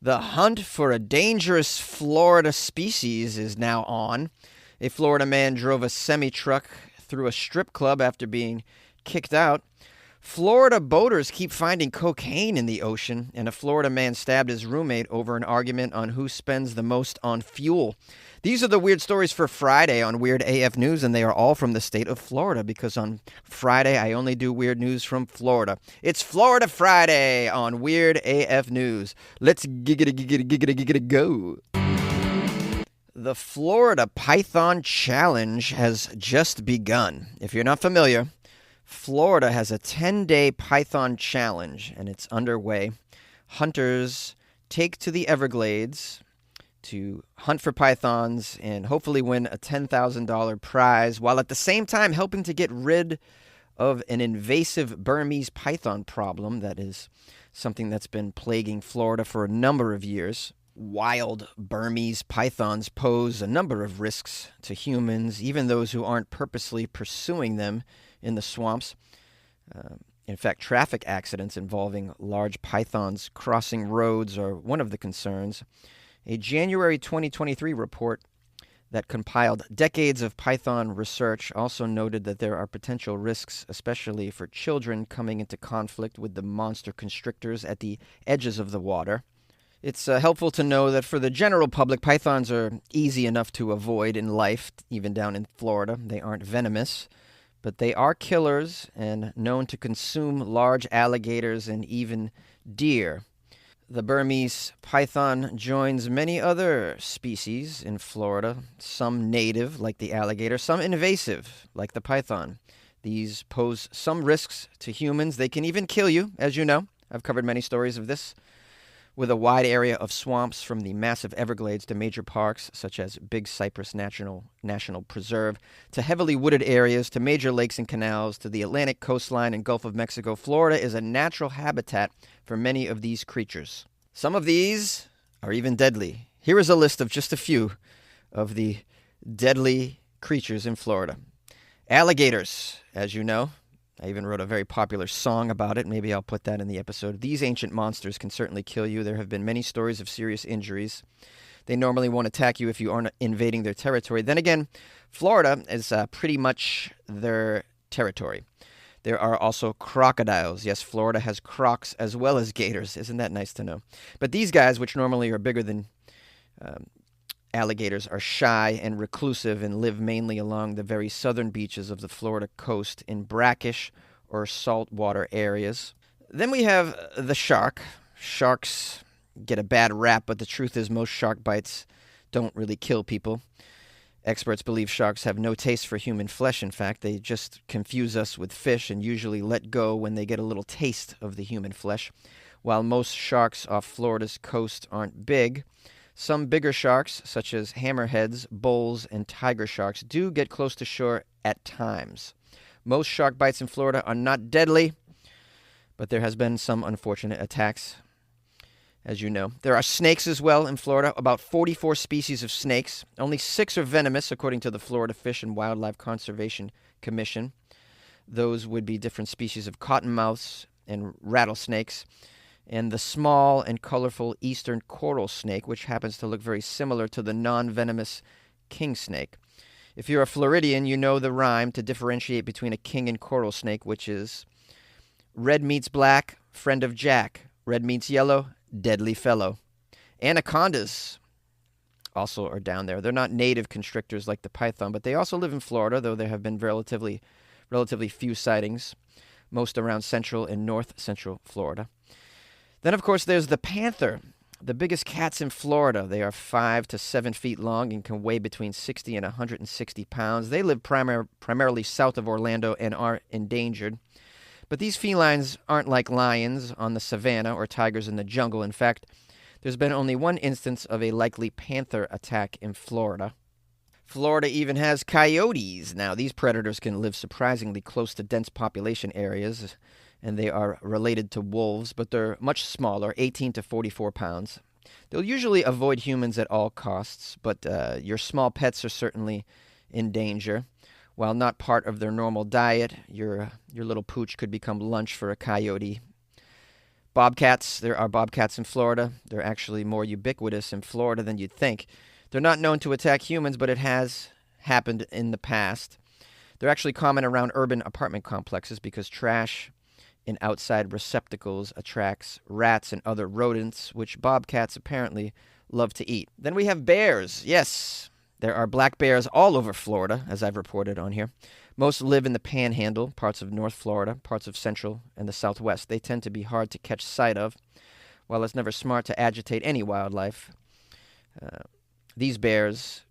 The hunt for a dangerous Florida species is now on. A Florida man drove a semi-truck through a strip club after being kicked out. Florida boaters keep finding cocaine in the ocean, and a Florida man stabbed his roommate over an argument on who spends the most on fuel. These are the weird stories for Friday on Weird AF News, and they are all from the state of Florida because on Friday I only do weird news from Florida. It's Florida Friday on Weird AF News. Let's giggity go. The Florida Python Challenge has just begun. If you're not familiar, Florida has a 10-day python challenge, and it's underway. Hunters take to the Everglades to hunt for pythons and hopefully win a $10,000 prize, while at the same time helping to get rid of an invasive Burmese python problem that is something that's been plaguing Florida for a number of years. Wild Burmese pythons pose a number of risks to humans, even those who aren't purposely pursuing them in the swamps. In fact, traffic accidents involving large pythons crossing roads are one of the concerns. A January 2023 report that compiled decades of python research also noted that there are potential risks, especially for children, coming into conflict with the monster constrictors at the edges of the water. It's helpful to know that for the general public, pythons are easy enough to avoid in life, even down in Florida. They aren't venomous, but they are killers and known to consume large alligators and even deer. The Burmese python joins many other species in Florida, some native, like the alligator, some invasive, like the python. These pose some risks to humans. They can even kill you, as you know. I've covered many stories of this. With a wide area of swamps from the massive Everglades to major parks such as Big Cypress National Preserve, to heavily wooded areas, to major lakes and canals, to the Atlantic coastline and Gulf of Mexico, Florida is a natural habitat for many of these creatures. Some of these are even deadly. Here is a list of just a few of the deadly creatures in Florida. Alligators, as you know. I even wrote a very popular song about it. Maybe I'll put that in the episode. These ancient monsters can certainly kill you. There have been many stories of serious injuries. They normally won't attack you if you aren't invading their territory. Then again, Florida is pretty much their territory. There are also crocodiles. Yes, Florida has crocs as well as gators. Isn't that nice to know? But these guys, which normally are bigger than alligators, are shy and reclusive and live mainly along the very southern beaches of the Florida coast in brackish or saltwater areas. Then we have the shark. Sharks get a bad rap, but the truth is most shark bites don't really kill people. Experts believe sharks have no taste for human flesh. In fact, they just confuse us with fish and usually let go when they get a little taste of the human flesh. While most sharks off Florida's coast aren't big, some bigger sharks, such as hammerheads, bulls, and tiger sharks, do get close to shore at times. Most shark bites in Florida are not deadly, but there has been some unfortunate attacks, as you know. There are snakes as well in Florida, about 44 species of snakes. Only 6 are venomous, according to the Florida Fish and Wildlife Conservation Commission. Those would be different species of cottonmouths and rattlesnakes, and the small and colorful eastern coral snake, which happens to look very similar to the non-venomous king snake. If you're a Floridian, you know the rhyme to differentiate between a king and coral snake, which is red meets black, friend of Jack. Red meets yellow, deadly fellow. Anacondas also are down there. They're not native constrictors like the python, but they also live in Florida, though there have been relatively few sightings, most around central and north central Florida. Then, of course, there's the panther, the biggest cats in Florida. They are 5 to 7 feet long and can weigh between 60 and 160 pounds. They live primarily south of Orlando and are endangered. But these felines aren't like lions on the savannah or tigers in the jungle. In fact, there's been only one instance of a likely panther attack in Florida. Florida even has coyotes. Now, these predators can live surprisingly close to dense population areas, and they are related to wolves, but they're much smaller, 18 to 44 pounds. They'll usually avoid humans at all costs, but your small pets are certainly in danger. While not part of their normal diet, your little pooch could become lunch for a coyote. Bobcats. There are bobcats in Florida. They're actually more ubiquitous in Florida than you'd think. They're not known to attack humans, but it has happened in the past. They're actually common around urban apartment complexes because trash in outside receptacles attracts rats and other rodents, which bobcats apparently love to eat. Then we have bears. Yes, there are black bears all over Florida, as I've reported on here. Most live in the Panhandle, parts of North Florida, parts of Central, and the Southwest. They tend to be hard to catch sight of. While it's never smart to agitate any wildlife, these bears,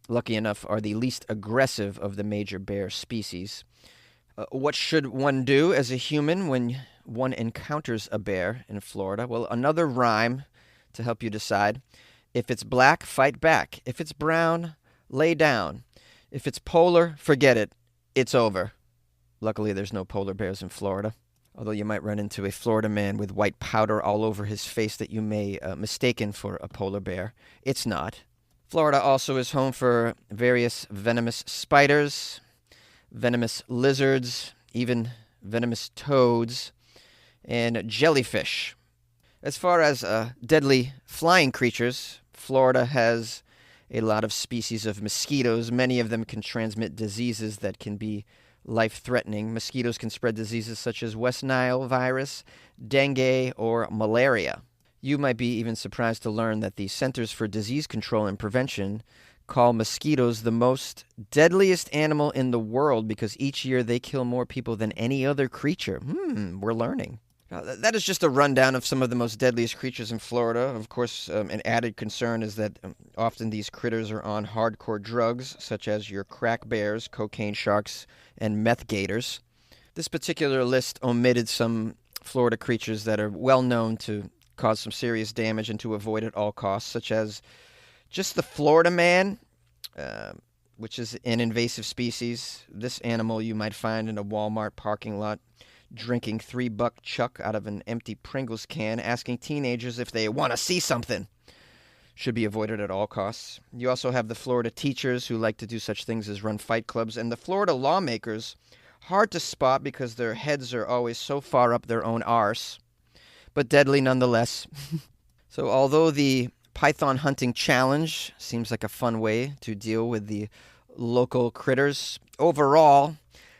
lucky enough, are the least aggressive of the major bear species. What should one do as a human when one encounters a bear in Florida? Well, another rhyme to help you decide. If it's black, fight back. If it's brown, lay down. If it's polar, forget it. It's over. Luckily, there's no polar bears in Florida, although you might run into a Florida man with white powder all over his face that you may mistaken for a polar bear. It's not. Florida also is home for various venomous spiders, venomous lizards, even venomous toads, and jellyfish. As far as deadly flying creatures, Florida has a lot of species of mosquitoes. Many of them can transmit diseases that can be life-threatening. Mosquitoes can spread diseases such as West Nile virus, dengue, or malaria. You might be even surprised to learn that the Centers for Disease Control and Prevention call mosquitoes the most deadliest animal in the world because each year they kill more people than any other creature. We're learning. That is just a rundown of some of the most deadliest creatures in Florida. Of course, an added concern is that often these critters are on hardcore drugs, such as your crack bears, cocaine sharks, and meth gators. This particular list omitted some Florida creatures that are well known to cause some serious damage and to avoid at all costs, such as just the Floridaman, which is an invasive species. This animal you might find in a Walmart parking lot, drinking $3 chuck out of an empty Pringles can, asking teenagers if they want to see something. Should be avoided at all costs. You also have the Florida teachers who like to do such things as run fight clubs, and the Florida lawmakers, hard to spot because their heads are always so far up their own arse, but deadly nonetheless. So although the python hunting challenge seems like a fun way to deal with the local critters, overall,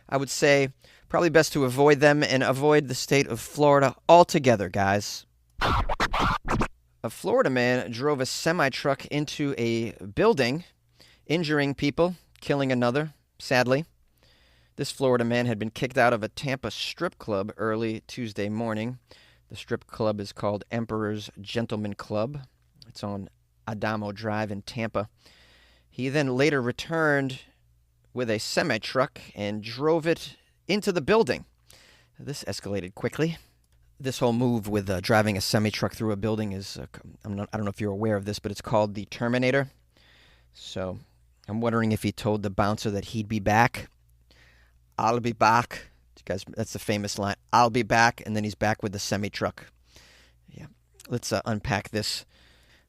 I would say probably best to avoid them and avoid the state of Florida altogether, guys. A Florida man drove a semi-truck into a building, injuring people, killing another, sadly. This Florida man had been kicked out of a Tampa strip club early Tuesday morning. The strip club is called Emperor's Gentleman Club. It's on Adamo Drive in Tampa. He then later returned with a semi-truck and drove it into the building. This escalated quickly. This whole move with driving a semi-truck through a building is, I don't know if you're aware of this, but it's called the Terminator. So I'm wondering if he told the bouncer that he'd be back. I'll be back. Guys, that's the famous line. I'll be back, and then he's back with the semi-truck. Yeah, let's unpack this.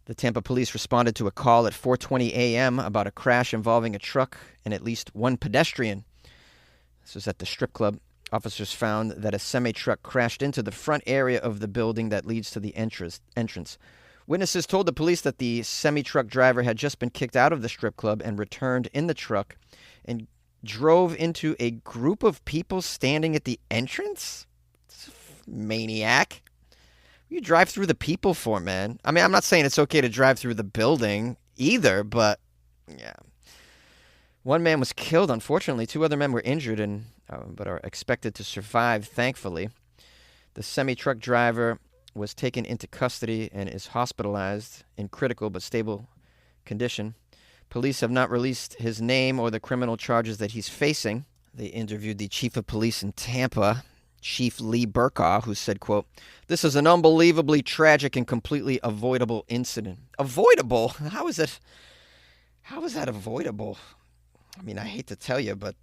The Tampa police responded to a call at 4:20 a.m. about a crash involving a truck and at least one pedestrian. This was at the strip club. Officers found that a semi-truck crashed into the front area of the building that leads to the entrance. Witnesses told the police that the semi-truck driver had just been kicked out of the strip club and returned in the truck and drove into a group of people standing at the entrance? Maniac. What do you drive through the people for, man? I mean, I'm not saying it's okay to drive through the building either, but yeah. One man was killed, unfortunately. 2 other men were injured but are expected to survive, thankfully. The semi-truck driver was taken into custody and is hospitalized in critical but stable condition. Police have not released his name or the criminal charges that he's facing. They interviewed the chief of police in Tampa, Chief Lee Burkaw, who said, quote, "This is an unbelievably tragic and completely avoidable incident." Avoidable? How is that avoidable? I mean, I hate to tell you, but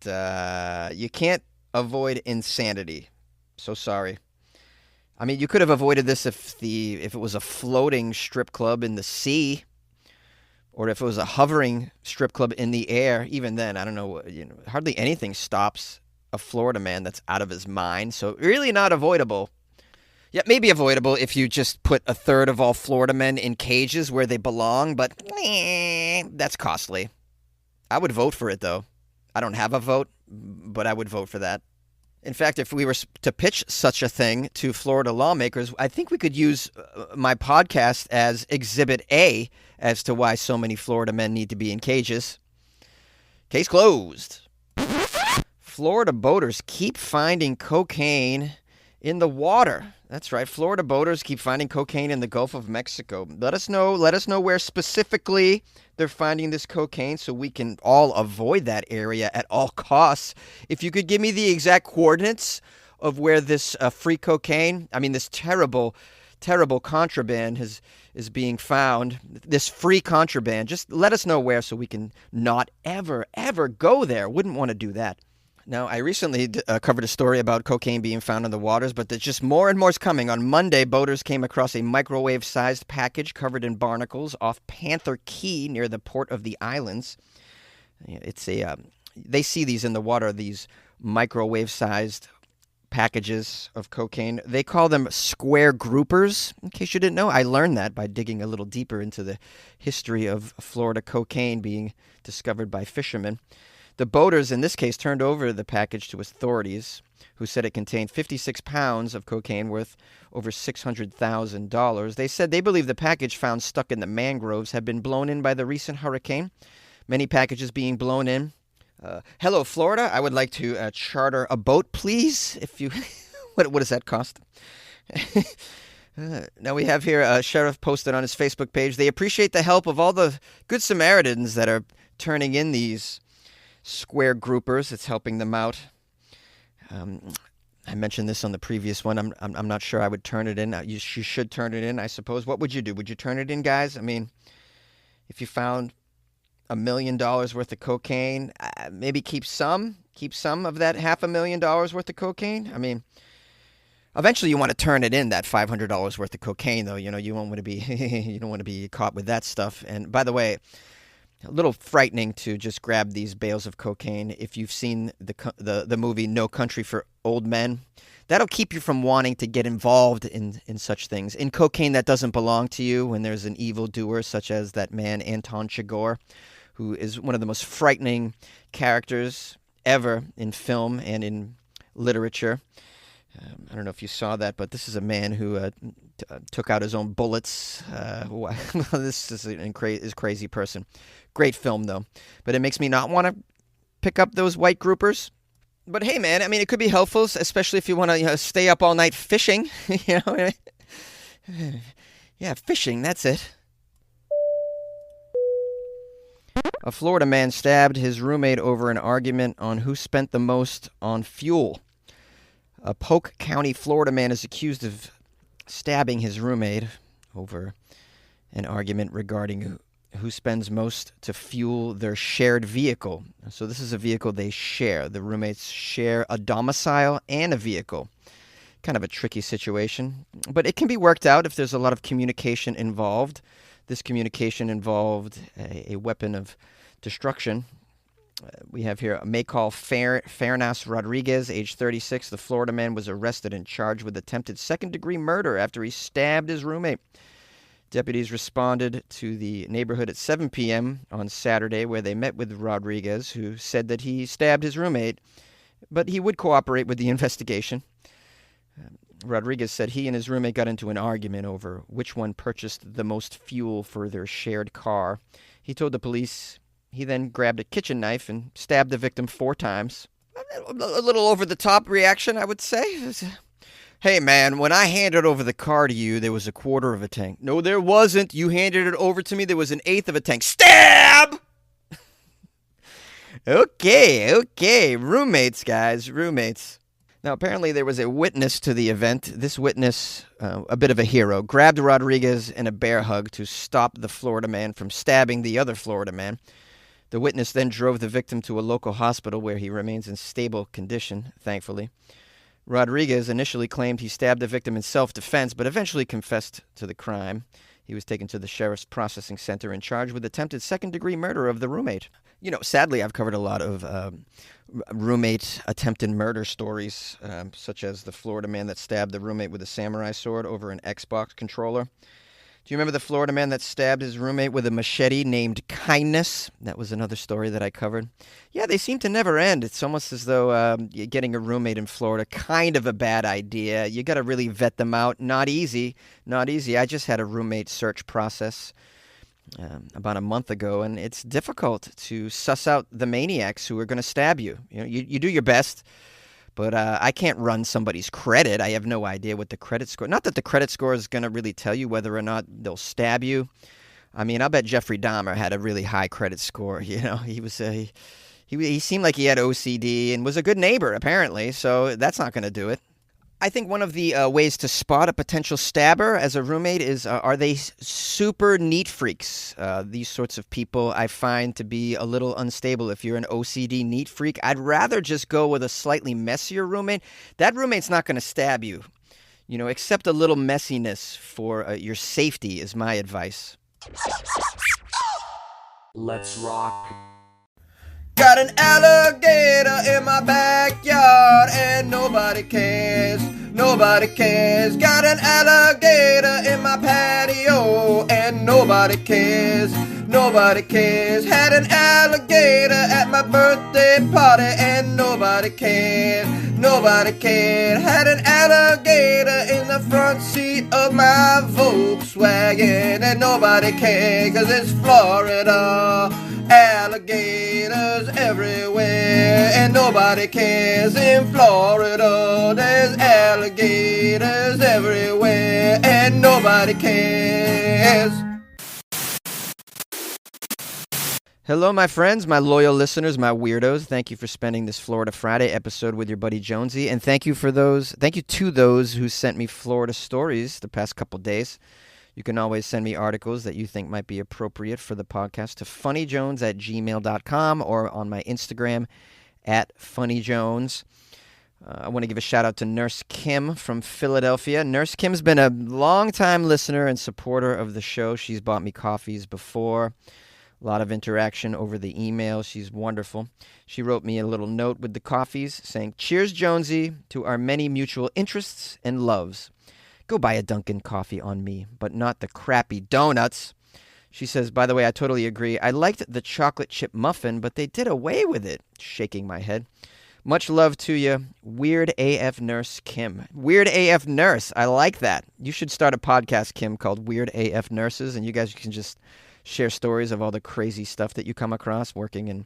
you can't avoid insanity. So sorry. I mean, you could have avoided this if it was a floating strip club in the sea, or if it was a hovering strip club in the air. Even then, I don't know. Hardly anything stops a Florida man that's out of his mind. So really not avoidable. Yeah, maybe avoidable if you just put a third of all Florida men in cages where they belong, but that's costly. I would vote for it, though. I don't have a vote, but I would vote for that. In fact, if we were to pitch such a thing to Florida lawmakers, I think we could use my podcast as Exhibit A as to why so many Florida men need to be in cages. Case closed. Florida boaters keep finding cocaine in the water. That's right. Florida boaters keep finding cocaine in the Gulf of Mexico. Let us know where specifically they're finding this cocaine so we can all avoid that area at all costs. If you could give me the exact coordinates of where this free cocaine, this terrible contraband is being found, this free contraband, just let us know where so we can not ever go there. Wouldn't want to do that. Now, I recently covered a story about cocaine being found in the waters, but there's just more and more is coming. On Monday, boaters came across a microwave-sized package covered in barnacles off Panther Key near the port of the islands. They see these in the water, these microwave-sized packages of cocaine. They call them square groupers. In case you didn't know, I learned that by digging a little deeper into the history of Florida cocaine being discovered by fishermen. The boaters, in this case, turned over the package to authorities, who said it contained 56 pounds of cocaine worth over $600,000. They said they believe the package found stuck in the mangroves had been blown in by the recent hurricane. Many packages being blown in. Hello, Florida. I would like to charter a boat, please. If you, what does that cost? Now we have here a sheriff posted on his Facebook page. They appreciate the help of all the good Samaritans that are turning in these square groupers. It's helping them out. I mentioned this on the previous one. I'm not sure I would turn it in. You should turn it in, I suppose. What would you do? Would you turn it in, guys? If you found $1 million worth of cocaine, maybe keep some of that $500,000 worth of cocaine. Eventually you want to turn it in, that $500 worth of cocaine, though. You don't want to be you don't want to be caught with that stuff. And by the way, a little frightening to just grab these bales of cocaine. If you've seen the movie No Country for Old Men, that'll keep you from wanting to get involved in such things. In cocaine that doesn't belong to you, when there's an evildoer such as that man Anton Chigurh, who is one of the most frightening characters ever in film and in literature. I don't know if you saw that, but this is a man who took out his own bullets. This is a crazy person. Great film, though. But it makes me not want to pick up those white groupers. But hey, man, it could be helpful, especially if you want to stay up all night fishing. Yeah, fishing, that's it. A Florida man stabbed his roommate over an argument on who spent the most on fuel. A Polk County, Florida man is accused of stabbing his roommate over an argument regarding who spends most to fuel their shared vehicle. So this is a vehicle they share. The roommates share a domicile and a vehicle. Kind of a tricky situation, but it can be worked out if there's a lot of communication involved. This communication involved a weapon of destruction. We have here a Maycall Fairnas Rodriguez, age 36. The Florida man was arrested and charged with attempted second-degree murder after he stabbed his roommate. Deputies responded to the neighborhood at 7 p.m. on Saturday, where they met with Rodriguez, who said that he stabbed his roommate, but he would cooperate with the investigation. Rodriguez said he and his roommate got into an argument over which one purchased the most fuel for their shared car. He told the police he then grabbed a kitchen knife and stabbed the victim 4 times. A little over-the-top reaction, I would say. Hey, man, when I handed over the car to you, there was 1/4 of a tank. No, there wasn't. You handed it over to me, there was 1/8 of a tank. Stab! Okay. Roommates, guys, roommates. Now, apparently there was a witness to the event. This witness, a bit of a hero, grabbed Rodriguez in a bear hug to stop the Florida man from stabbing the other Florida man. The witness then drove the victim to a local hospital where he remains in stable condition, thankfully. Rodriguez initially claimed he stabbed the victim in self-defense, but eventually confessed to the crime. He was taken to the sheriff's processing center and charged with attempted second-degree murder of the roommate. Sadly, I've covered a lot of roommate attempted murder stories, such as the Florida man that stabbed the roommate with a samurai sword over an Xbox controller. Do you remember the Florida man that stabbed his roommate with a machete named Kindness? That was another story that I covered. Yeah, they seem to never end. It's almost as though getting a roommate in Florida, kind of a bad idea. You got to really vet them out. Not easy. Not easy. I just had a roommate search process about a month ago, and it's difficult to suss out the maniacs who are going to stab you. You do your best. But I can't run somebody's credit. I have no idea what the credit score. Not that the credit score is going to really tell you whether or not they'll stab you. I mean, I'll bet Jeffrey Dahmer had a really high credit score. He was he seemed like he had OCD and was a good neighbor apparently. So that's not going to do it. I think one of the ways to spot a potential stabber as a roommate is, are they super neat freaks? These sorts of people I find to be a little unstable. If you're an OCD neat freak, I'd rather just go with a slightly messier roommate. That roommate's not going to stab you. Accept a little messiness for your safety is my advice. Let's rock. Got an alligator in my backyard and nobody cares. Nobody cares. Got an alligator in my patio and nobody cares. Nobody cares. Had an alligator at my birthday party and nobody cared. Nobody cared. Had an alligator in the front seat of my Volkswagen and nobody cared, 'cause it's Florida. Alligators everywhere and nobody cares. In Florida there's alligators everywhere and nobody cares. Hello, my friends, my loyal listeners, my weirdos. Thank you for spending this Florida Friday episode with your buddy Jonesy, and thank you to those who sent me Florida stories the past couple days. You can always send me articles that you think might be appropriate for the podcast to funnyjones@gmail.com or on my Instagram @funnyjones. I want to give a shout out to Nurse Kim from Philadelphia. Nurse Kim's been a long-time listener and supporter of the show. She's bought me coffees before. A lot of interaction over the email. She's wonderful. She wrote me a little note with the coffees saying, "Cheers, Jonesy, to our many mutual interests and loves. Go buy a Dunkin' coffee on me, but not the crappy donuts." She says, "By the way, I totally agree. I liked the chocolate chip muffin, but they did away with it." Shaking my head. Much love to you, Weird AF Nurse Kim. Weird AF Nurse. I like that. You should start a podcast, Kim, called Weird AF Nurses, and you guys can just share stories of all the crazy stuff that you come across working in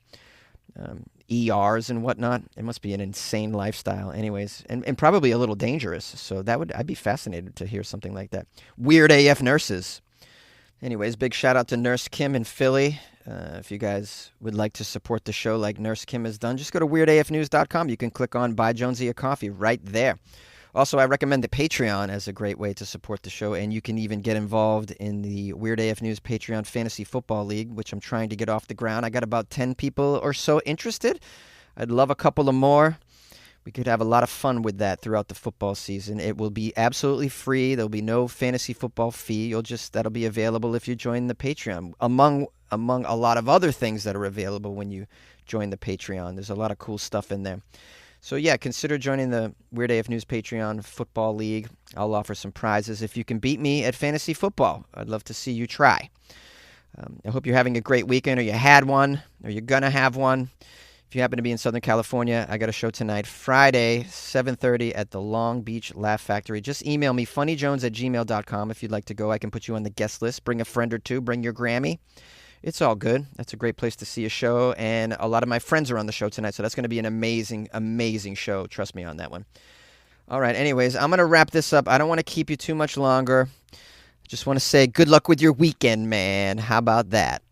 ERs and whatnot. It must be an insane lifestyle anyways, and probably a little dangerous. So I'd be fascinated to hear something like that. Weird AF Nurses. Anyways, big shout out to Nurse Kim in Philly. If you guys would like to support the show like Nurse Kim has done, just go to weirdafnews.com. You can click on Buy Jonesy a Coffee right there. Also, I recommend the Patreon as a great way to support the show, and you can even get involved in the Weird AF News Patreon Fantasy Football League, which I'm trying to get off the ground. I got about 10 people or so interested. I'd love a couple of more. We could have a lot of fun with that throughout the football season. It will be absolutely free. There'll be no fantasy football fee. That'll be available if you join the Patreon, among a lot of other things that are available when you join the Patreon. There's a lot of cool stuff in there. So, yeah, consider joining the Weird AF News Patreon Football League. I'll offer some prizes if you can beat me at fantasy football. I'd love to see you try. I hope you're having a great weekend, or you had one, or you're going to have one. If you happen to be in Southern California, I got a show tonight, Friday, 7:30 at the Long Beach Laugh Factory. Just email me, funnyjones@gmail.com if you'd like to go. I can put you on the guest list. Bring a friend or two. Bring your Grammy. It's all good. That's a great place to see a show, and a lot of my friends are on the show tonight, so that's going to be an amazing, amazing show. Trust me on that one. All right, anyways, I'm going to wrap this up. I don't want to keep you too much longer. Just want to say good luck with your weekend, man. How about that?